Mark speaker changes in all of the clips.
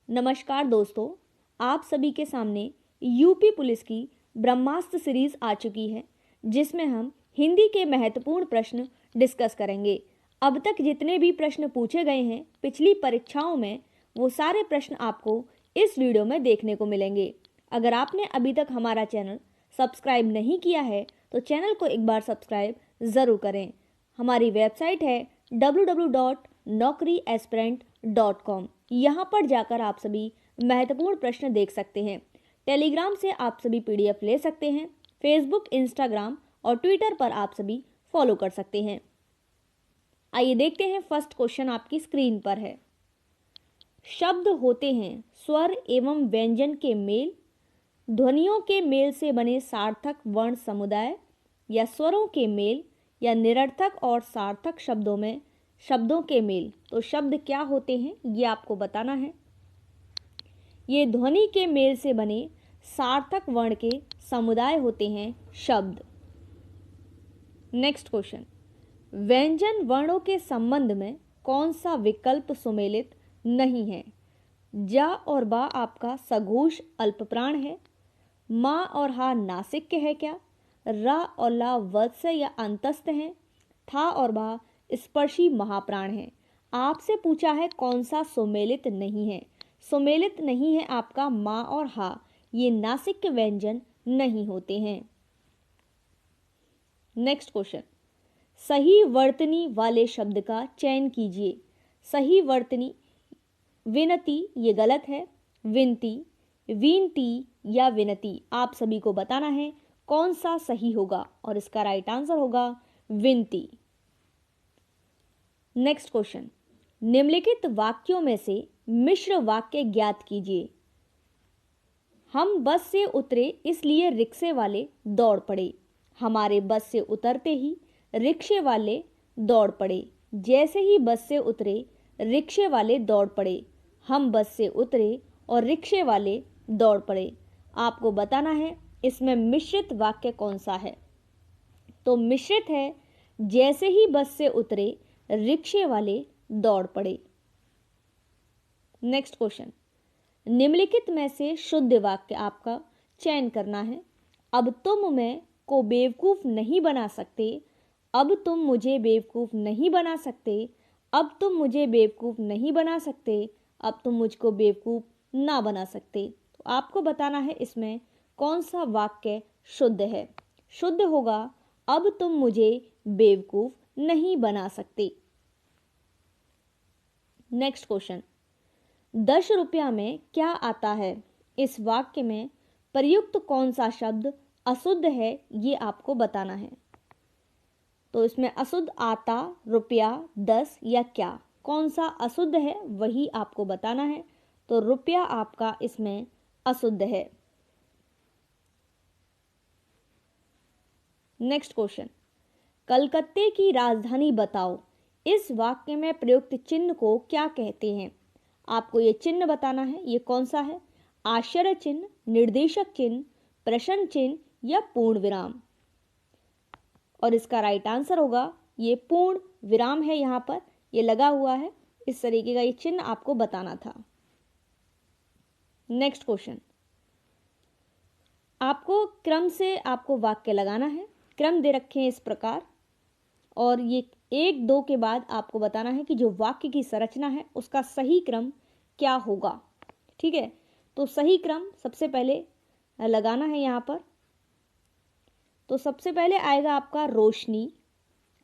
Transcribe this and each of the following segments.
Speaker 1: नमस्कार दोस्तों, आप सभी के सामने यूपी पुलिस की ब्रह्मास्त्र सीरीज आ चुकी है, जिसमें हम हिंदी के महत्वपूर्ण प्रश्न डिस्कस करेंगे। अब तक जितने भी प्रश्न पूछे गए हैं पिछली परीक्षाओं में, वो सारे प्रश्न आपको इस वीडियो में देखने को मिलेंगे। अगर आपने अभी तक हमारा चैनल सब्सक्राइब नहीं किया है तो चैनल को एक बार सब्सक्राइब ज़रूर करें। हमारी वेबसाइट है www.naukriaspirant.com। यहाँ पर जाकर आप सभी महत्वपूर्ण प्रश्न देख सकते हैं। टेलीग्राम से आप सभी पीडीएफ ले सकते हैं। फेसबुक, इंस्टाग्राम और ट्विटर पर आप सभी फॉलो कर सकते हैं। आइए देखते हैं, फर्स्ट क्वेश्चन आपकी स्क्रीन पर है। शब्द होते हैं स्वर एवं व्यंजन के मेल, ध्वनियों के मेल से बने सार्थक वर्ण समुदाय, या स्वरों के मेल, या निरर्थक और सार्थक शब्दों में शब्दों के मेल। तो शब्द क्या होते हैं ये आपको बताना है। ये ध्वनि के मेल से बने सार्थक वर्ण के समुदाय होते हैं शब्द। नेक्स्ट क्वेश्चन, व्यंजन वर्णों के संबंध में कौन सा विकल्प सुमेलित नहीं है? जा और बा आपका सघोष अल्पप्राण है। माँ और हा नासिक्य है क्या? रा और ला वत्स्य या अंतस्थ हैं। था और बा स्पर्शी महाप्राण है। आपसे पूछा है कौन सा सुमेलित नहीं है। सुमेलित नहीं है आपका माँ और हा, ये नासिक्य व्यंजन नहीं होते हैं। नेक्स्ट क्वेश्चन, सही वर्तनी वाले शब्द का चयन कीजिए। सही वर्तनी, विनती ये गलत है, विनती, वीनती या विनती। आप सभी को बताना है कौन सा सही होगा और इसका राइट आंसर होगा विनती। नेक्स्ट क्वेश्चन, निम्नलिखित वाक्यों में से मिश्र वाक्य ज्ञात कीजिए। हम बस से उतरे इसलिए रिक्शे वाले दौड़ पड़े। हमारे बस से उतरते ही रिक्शे वाले दौड़ पड़े। जैसे ही बस से उतरे रिक्शे वाले दौड़ पड़े। हम बस से उतरे और रिक्शे वाले दौड़ पड़े। आपको बताना है इसमें मिश्रित वाक्य कौन सा है। तो मिश्रित है जैसे ही बस से उतरे रिक्शे वाले दौड़ पड़े। नेक्स्ट क्वेश्चन, निम्नलिखित में से शुद्ध वाक्य आपका चयन करना है। अब तुम मैं को बेवकूफ नहीं बना सकते। अब तुम मुझे बेवकूफ नहीं बना सकते। अब तुम मुझे बेवकूफ नहीं बना सकते। अब तुम मुझको बेवकूफ ना बना सकते। तो आपको बताना है इसमें कौन सा वाक्य शुद्ध है। शुद्ध होगा अब तुम मुझे बेवकूफ नहीं बना सकते। नेक्स्ट क्वेश्चन, 10 रुपया में क्या आता है? इस वाक्य में प्रयुक्त कौन सा शब्द अशुद्ध है ये आपको बताना है। तो इसमें अशुद्ध आता, रुपया, 10 या क्या, कौन सा अशुद्ध है वही आपको बताना है। तो रुपया आपका इसमें अशुद्ध है। नेक्स्ट क्वेश्चन, कलकत्ते की राजधानी बताओ। इस वाक्य में प्रयुक्त चिन्ह को क्या कहते हैं? आपको ये चिन्ह बताना है, ये कौन सा है? आश्चर्य चिन्ह, निर्देशक चिन्ह, प्रश्न चिन्ह या पूर्ण विराम। और इसका राइट आंसर होगा ये पूर्ण विराम है। यहाँ पर ये लगा हुआ है, इस तरीके का ये चिन्ह आपको बताना था। नेक्स्ट क्वेश्चन, आपको क्रम से आपको वाक्य लगाना है। क्रम दे रखे हैं इस प्रकार, और ये 1, 2 के बाद आपको बताना है कि जो वाक्य की संरचना है उसका सही क्रम क्या होगा। ठीक है, तो सही क्रम सबसे पहले लगाना है यहाँ पर। तो सबसे पहले आएगा आपका रोशनी।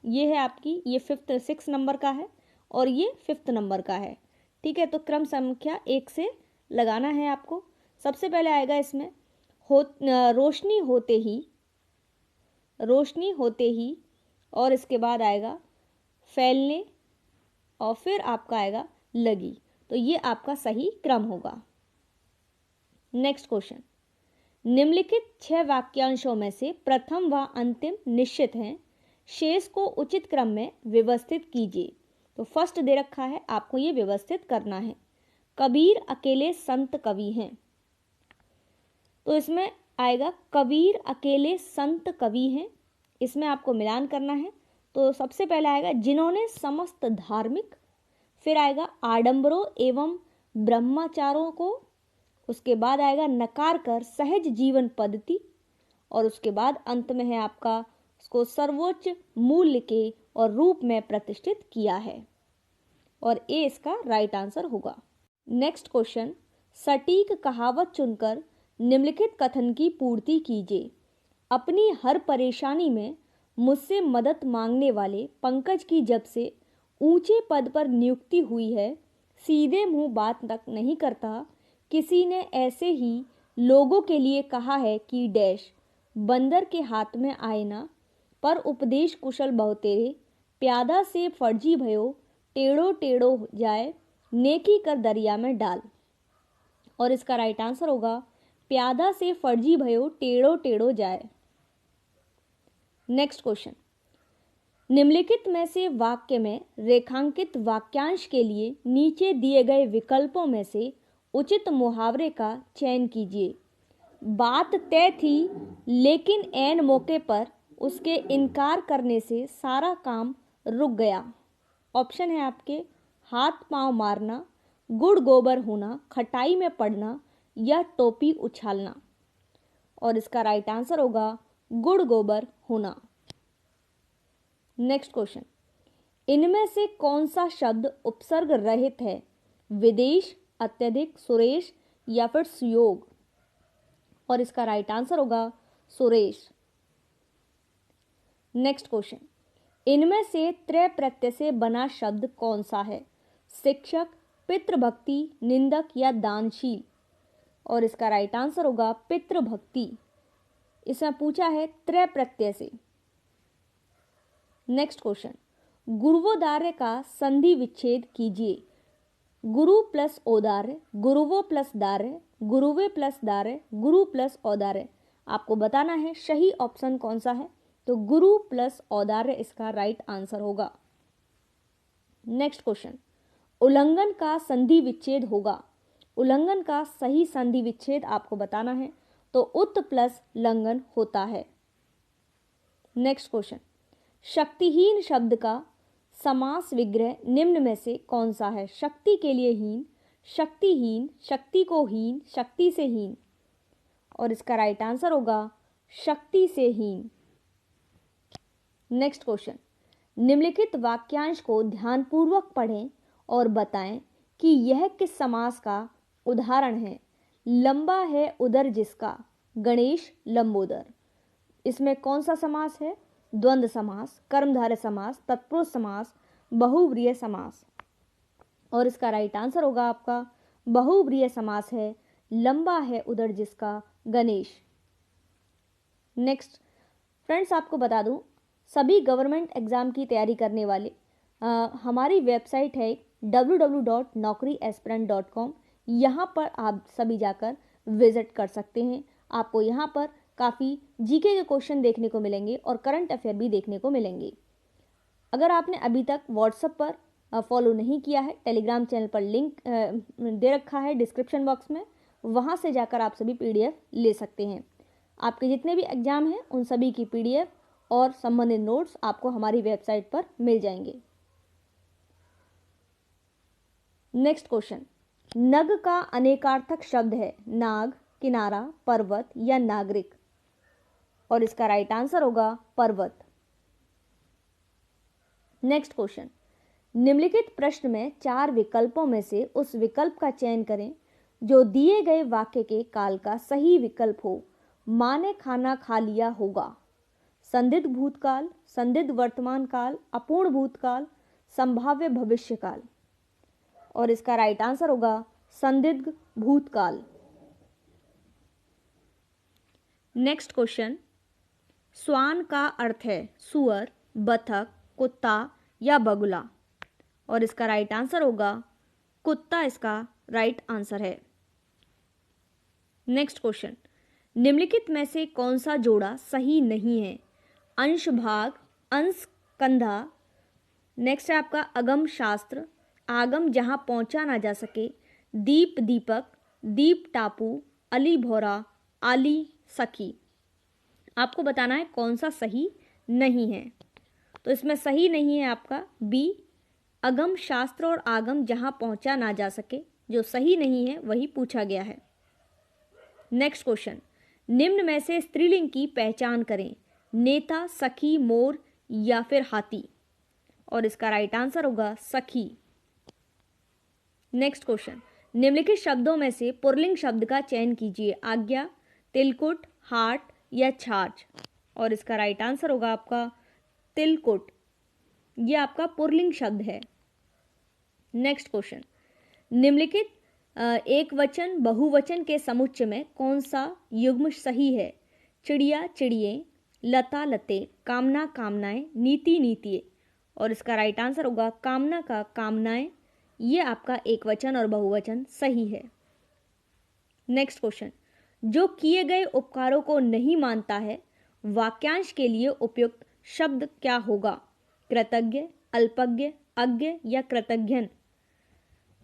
Speaker 1: ये है आपकी, ये 6 नंबर का है और ये 5 नंबर का है। ठीक है, तो क्रम संख्या 1 से लगाना है आपको। सबसे पहले आएगा इसमें रोशनी होते ही, रोशनी होते ही, और इसके बाद आएगा फैलने, और फिर आपका आएगा लगी। तो ये आपका सही क्रम होगा। नेक्स्ट क्वेश्चन, निम्नलिखित 6 वाक्यांशों में से प्रथम व अंतिम निश्चित हैं। शेष को उचित क्रम में व्यवस्थित कीजिए। तो फर्स्ट दे रखा है, आपको ये व्यवस्थित करना है। कबीर अकेले संत कवि हैं। तो इसमें आएगा कबीर अकेले संत कवि हैं, इसमें आपको मिलान करना है। तो सबसे पहले आएगा जिन्होंने समस्त धार्मिक, फिर आएगा आडंबरों एवं ब्रह्मचारों को, उसके बाद आएगा नकार कर सहज जीवन पद्धति, और उसके बाद अंत में है आपका उसको सर्वोच्च मूल्य के और रूप में प्रतिष्ठित किया है, और ए इसका राइट आंसर होगा। नेक्स्ट क्वेश्चन, सटीक कहावत चुनकर निम्नलिखित कथन की पूर्ति कीजिए। अपनी हर परेशानी में मुझसे मदद मांगने वाले पंकज की जब से ऊंचे पद पर नियुक्ति हुई है, सीधे मुंह बात तक नहीं करता। किसी ने ऐसे ही लोगों के लिए कहा है कि डैश बंदर के हाथ में आए ना, पर उपदेश कुशल बहु तेरे, प्यादा से फर्जी भयो, टेढ़ो टेढ़ो जाए, नेकी कर दरिया में डाल। और इसका राइट आंसर होगा प्यादा से फर्जी भयो, टेढ़ो टेढ़ो जाए। नेक्स्ट क्वेश्चन, निम्नलिखित में से वाक्य में रेखांकित वाक्यांश के लिए नीचे दिए गए विकल्पों में से उचित मुहावरे का चयन कीजिए। बात तय थी लेकिन ऐन मौके पर उसके इनकार करने से सारा काम रुक गया। ऑप्शन है आपके हाथ पांव मारना, गुड़ गोबर होना, खटाई में पड़ना या टोपी उछालना। और इसका राइट आंसर होगा गुड़ गोबर होना। नेक्स्ट क्वेश्चन, इनमें से कौन सा शब्द उपसर्ग रहित है? विदेश, अत्यधिक, सुरेश या फिर सुयोग। और इसका राइट आंसर होगा सुरेश। नेक्स्ट क्वेश्चन, इनमें से त्रय प्रत्यय से बना शब्द कौन सा है? शिक्षक, पितृभक्ति, निंदक या दानशील। और इसका राइट आंसर होगा पितृभक्ति। इसमें पूछा है त्रय प्रत्यय से। नेक्स्ट क्वेश्चन, गुरुवोदार्य का संधि विच्छेद कीजिए। गुरु प्लस औदार्य, गुरुवो प्लस दार्य, गुरुवे प्लस दार्य, गुरु प्लस औदार्य। आपको बताना है सही ऑप्शन कौन सा है, तो गुरु प्लस औदार्य इसका राइट आंसर होगा। नेक्स्ट क्वेश्चन, उल्लंघन का संधि विच्छेद होगा। उल्लंघन का सही संधि विच्छेद आपको बताना है, तो उत प्लस लंघन होता है। नेक्स्ट क्वेश्चन, शक्तिहीन शब्द का समास विग्रह निम्न में से कौन सा है? शक्ति के लिए हीन, शक्तिहीन, शक्ति को हीन, शक्ति से हीन। और इसका राइट आंसर होगा शक्ति से हीन। नेक्स्ट क्वेश्चन, निम्नलिखित वाक्यांश को ध्यानपूर्वक पढ़ें और बताएं कि यह किस समास का उदाहरण है। लंबा है उदर जिसका, गणेश लंबोदर। इसमें कौन सा समास है? द्वंद्व समास, कर्मधारय समास, तत्पुरुष समास, बहुव्रीहि समास। और इसका राइट आंसर होगा आपका बहुव्रीहि समास है, लंबा है उदर जिसका, गणेश। नेक्स्ट फ्रेंड्स, आपको बता दूं सभी गवर्नमेंट एग्जाम की तैयारी करने वाले हमारी वेबसाइट है www.naukriaspirant.com। यहाँ पर आप सभी जाकर विजिट कर सकते हैं। आपको यहाँ पर काफ़ी जीके के क्वेश्चन देखने को मिलेंगे और करंट अफेयर भी देखने को मिलेंगे। अगर आपने अभी तक व्हाट्सएप पर फॉलो नहीं किया है, टेलीग्राम चैनल पर लिंक दे रखा है डिस्क्रिप्शन बॉक्स में, वहाँ से जाकर आप सभी पीडीएफ ले सकते हैं। आपके जितने भी एग्जाम हैं उन सभी की पीडीएफ और संबंधित नोट्स आपको हमारी वेबसाइट पर मिल जाएंगे। नेक्स्ट क्वेश्चन, नग का अनेकार्थक शब्द है नाग, किनारा, पर्वत या नागरिक। और इसका राइट आंसर होगा पर्वत। नेक्स्ट क्वेश्चन, निम्नलिखित प्रश्न में 4 विकल्पों में से उस विकल्प का चयन करें जो दिए गए वाक्य के काल का सही विकल्प हो। मां ने खाना खा लिया होगा। संदिग्ध भूतकाल, संदिग्ध वर्तमान काल, अपूर्ण भूतकाल, संभाव्य भविष्यकाल। और इसका राइट आंसर होगा संदिग्ध भूतकाल। नेक्स्ट क्वेश्चन, स्वान का अर्थ है सुअर, बतख, कुत्ता या बगुला। और इसका राइट आंसर होगा कुत्ता, इसका राइट आंसर है। नेक्स्ट क्वेश्चन, निम्नलिखित में से कौन सा जोड़ा सही नहीं है? अंश भाग, अंश कंधा। नेक्स्ट है आपका अगम शास्त्र, आगम जहां पहुंचा ना जा सके, दीप दीपक, दीप टापू, अली भौरा, आली सखी। आपको बताना है कौन सा सही नहीं है। तो इसमें सही नहीं है आपका बी, अगम शास्त्र और आगम जहां पहुंचा ना जा सके, जो सही नहीं है वही पूछा गया है। नेक्स्ट क्वेश्चन, निम्न में से स्त्रीलिंग की पहचान करें, नेता, सखी, मोर या फिर हाथी। और इसका राइट आंसर होगा सखी। नेक्स्ट क्वेश्चन, निम्नलिखित शब्दों में से पुल्लिंग शब्द का चयन कीजिए, आज्ञा, तिलकुट, हाट या छाछ। और इसका राइट आंसर होगा आपका तिलकुट, यह आपका पुल्लिंग शब्द है। नेक्स्ट क्वेश्चन, निम्नलिखित एक वचन बहुवचन के समुच्चय में कौन सा युग्म सही है, चिड़िया, चिड़िये, लता, लते, कामना, कामनाएं, नीति, नीतिये। और इसका राइट आंसर होगा कामना का कामनाएं, ये आपका एक वचन और बहुवचन सही है। नेक्स्ट क्वेश्चन, जो किए गए उपकारों को नहीं मानता है, वाक्यांश के लिए उपयुक्त शब्द क्या होगा, कृतज्ञ, अल्पज्ञ, अज्ञ या कृतज्ञन।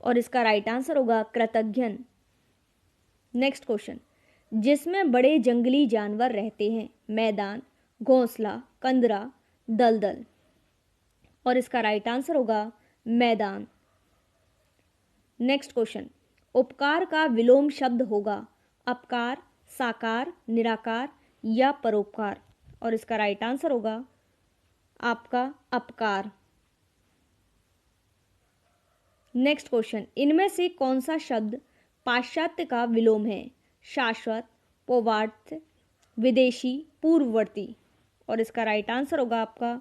Speaker 1: और इसका राइट आंसर होगा कृतज्ञन। नेक्स्ट क्वेश्चन, जिसमें बड़े जंगली जानवर रहते हैं, मैदान, घोंसला, कंदरा, दलदल। और इसका राइट आंसर होगा मैदान। नेक्स्ट क्वेश्चन, उपकार का विलोम शब्द होगा, अपकार, साकार, निराकार या परोपकार। और इसका राइट आंसर होगा आपका अपकार। नेक्स्ट क्वेश्चन, इनमें से कौन सा शब्द पाश्चात्य का विलोम है, शाश्वत, पौवार्त्य, विदेशी, पूर्ववर्ती। और इसका राइट आंसर होगा आपका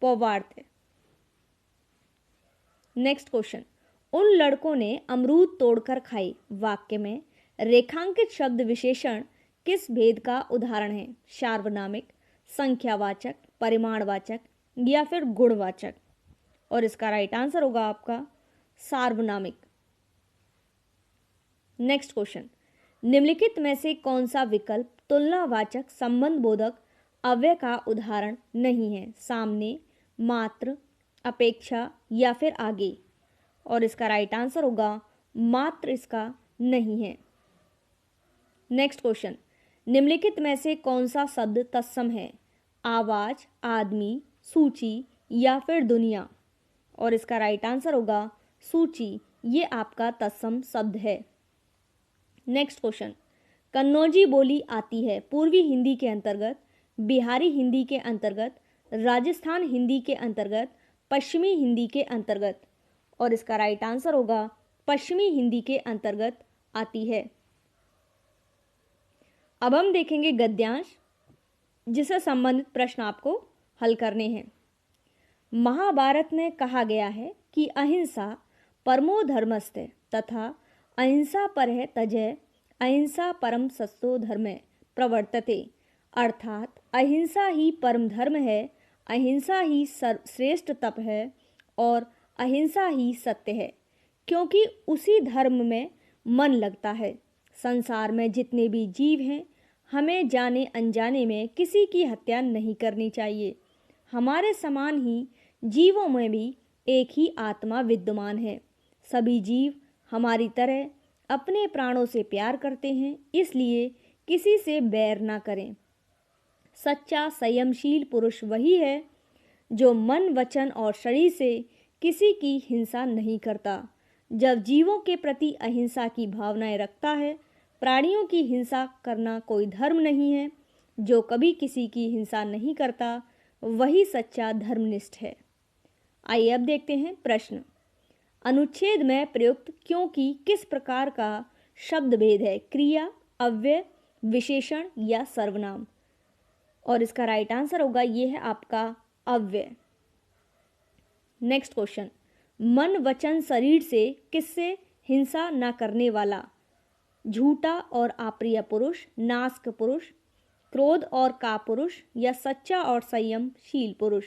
Speaker 1: पौवार्त्य। नेक्स्ट क्वेश्चन, उन लड़कों ने अमरूद तोड़कर खाए, वाक्य में रेखांकित शब्द विशेषण किस भेद का उदाहरण है, सार्वनामिक, संख्यावाचक, परिमाणवाचक या फिर गुणवाचक। और इसका राइट आंसर होगा आपका सार्वनामिक। नेक्स्ट क्वेश्चन, निम्नलिखित में से कौन सा विकल्प तुलनावाचक संबंध बोधक अव्यय का उदाहरण नहीं है, सामने, मात्र, अपेक्षा या फिर आगे। और इसका राइट आंसर होगा मात्र इसका नहीं है। नेक्स्ट क्वेश्चन, निम्नलिखित में से कौन सा शब्द तत्सम है, आवाज, आदमी, सूची या फिर दुनिया। और इसका राइट आंसर होगा सूची, ये आपका तत्सम शब्द है। नेक्स्ट क्वेश्चन, कन्नौजी बोली आती है पूर्वी हिंदी के अंतर्गत, बिहारी हिंदी के अंतर्गत, राजस्थान हिंदी के अंतर्गत, पश्चिमी हिंदी के अंतर्गत। और इसका राइट आंसर होगा पश्चिमी हिंदी के अंतर्गत आती है। अब हम देखेंगे गद्यांश, जिससे संबंधित प्रश्न आपको हल करने हैं। महाभारत में कहा गया है कि अहिंसा परमो धर्मस्ते तथा अहिंसा परः त्यजेत् अहिंसा परम सस्तो धर्मे प्रवर्तते। अर्थात अहिंसा ही परम धर्म है, अहिंसा ही श्रेष्ठ तप है और अहिंसा ही सत्य है, क्योंकि उसी धर्म में मन लगता है। संसार में जितने भी जीव हैं, हमें जाने अनजाने में किसी की हत्या नहीं करनी चाहिए। हमारे समान ही जीवों में भी एक ही आत्मा विद्यमान है। सभी जीव हमारी तरह अपने प्राणों से प्यार करते हैं, इसलिए किसी से बैर ना करें। सच्चा संयमशील पुरुष वही है जो मन, वचन और शरीर से किसी की हिंसा नहीं करता। जब जीवों के प्रति अहिंसा की भावनाएं रखता है, प्राणियों की हिंसा करना कोई धर्म नहीं है। जो कभी किसी की हिंसा नहीं करता वही सच्चा धर्मनिष्ठ है। आइए अब देखते हैं प्रश्न। अनुच्छेद में प्रयुक्त क्योंकि किस प्रकार का शब्द भेद है, क्रिया, अव्यय, विशेषण या सर्वनाम। और इसका राइट आंसर होगा ये है आपका अव्यय। नेक्स्ट क्वेश्चन, मन, वचन, शरीर से किससे हिंसा न करने वाला, झूठा और अप्रिय पुरुष, नास्क पुरुष, क्रोध और कापुरुष या सच्चा और संयमशील पुरुष।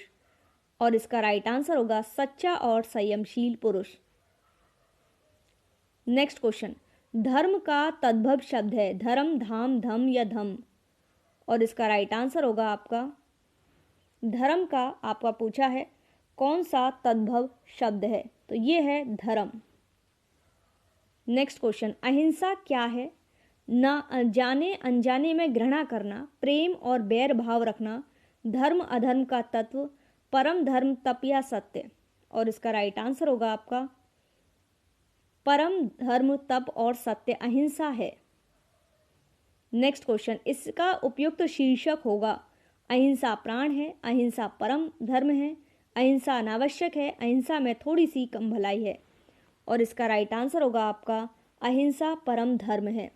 Speaker 1: और इसका राइट आंसर होगा सच्चा और संयमशील पुरुष। नेक्स्ट क्वेश्चन, धर्म का तद्भव शब्द है धर्म, धाम, धम या धम। और इसका राइट आंसर होगा आपका धर्म का आपका पूछा है कौन सा तद्भव शब्द है, तो ये है धर्म। नेक्स्ट क्वेश्चन, अहिंसा क्या है, ना जाने अनजाने में घृणा करना, प्रेम और बैर भाव रखना, धर्म अधर्म का तत्व, परम धर्म, तप या सत्य। और इसका राइट आंसर होगा आपका परम धर्म, तप और सत्य अहिंसा है। नेक्स्ट क्वेश्चन, इसका उपयुक्त शीर्षक होगा अहिंसा प्राण है, अहिंसा परम धर्म है, अहिंसा अनावश्यक है, अहिंसा में थोड़ी सी कम भलाई है। और इसका राइट आंसर होगा आपका अहिंसा परम धर्म है।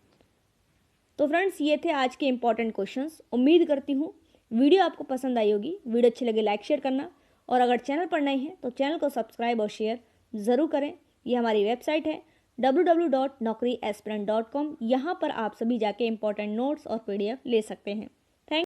Speaker 1: तो फ्रेंड्स, ये थे आज के इंपॉर्टेंट क्वेश्चंस। उम्मीद करती हूँ वीडियो आपको पसंद आई होगी। वीडियो अच्छी लगे लाइक शेयर करना, और अगर चैनल पर नए हैं तो चैनल को सब्सक्राइब और शेयर ज़रूर करें। ये हमारी वेबसाइट है www.naukriaspirant.com। यहाँ पर आप सभी जाके इंपॉर्टेंट नोट्स और PDF ले सकते हैं।